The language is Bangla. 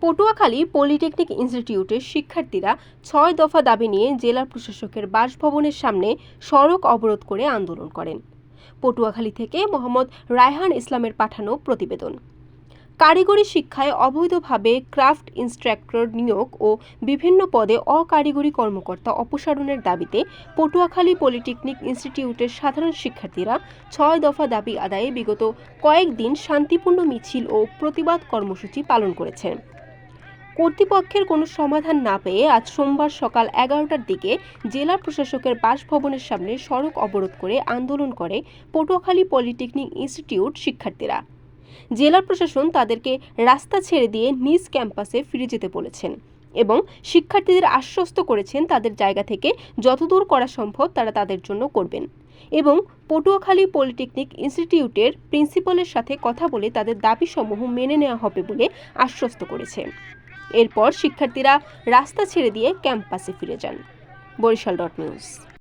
পটুয়াখালী পলিটেকনিক ইনস্টিটিউটের শিক্ষার্থীরা ৬ দফা দাবি নিয়ে জেলা প্রশাসকের বাসভবনের সামনে সড়ক অবরোধ করে আন্দোলন করেন। পটুয়াখালী থেকে মোহাম্মদ রায়হান ইসলামের পাঠানো প্রতিবেদন। কারিগরি শিক্ষায় অবৈধভাবে ক্রাফট ইনস্ট্রাক্টর নিয়োগ ও বিভিন্ন পদে অকারিগরি কর্মকর্তা অপসারণের দাবিতে পটুয়াখালী পলিটেকনিক ইনস্টিটিউটের সাধারণ শিক্ষার্থীরা ৬ দফা দাবি আদায়ে বিগত কয়েকদিন শান্তিপূর্ণ মিছিল ও প্রতিবাদ কর্মসূচি পালন করেছেন। কর্তৃপক্ষের কোনো সমাধান না পেয়ে আজ সোমবার সকাল ১১টার দিকে জেলা প্রশাসকের বাসভবনের সামনে সড়ক অবরোধ করে আন্দোলন করে পটুয়াখালী পলিটেকনিক ইনস্টিটিউট শিক্ষার্থীরা। জেলা প্রশাসন তাদেরকে রাস্তা ছেড়ে দিয়ে নিজ ক্যাম্পাসে ফিরে যেতে বলেছেন এবং শিক্ষার্থীদের আশ্বস্ত করেছেন তাদের জায়গা থেকে যতদূর করা সম্ভব তারা তাদের জন্য করবেন এবং পটুয়াখালী পলিটেকনিক ইনস্টিটিউটের প্রিন্সিপালের সাথে কথা বলে তাদের দাবিসমূহ মেনে নেওয়া হবে বলে আশ্বস্ত করেছে। এরপর শিক্ষার্থীরা রাস্তা ছেড়ে দিয়ে ক্যাম্পাসে ফিরে যান। বরিশাল.নিউজ।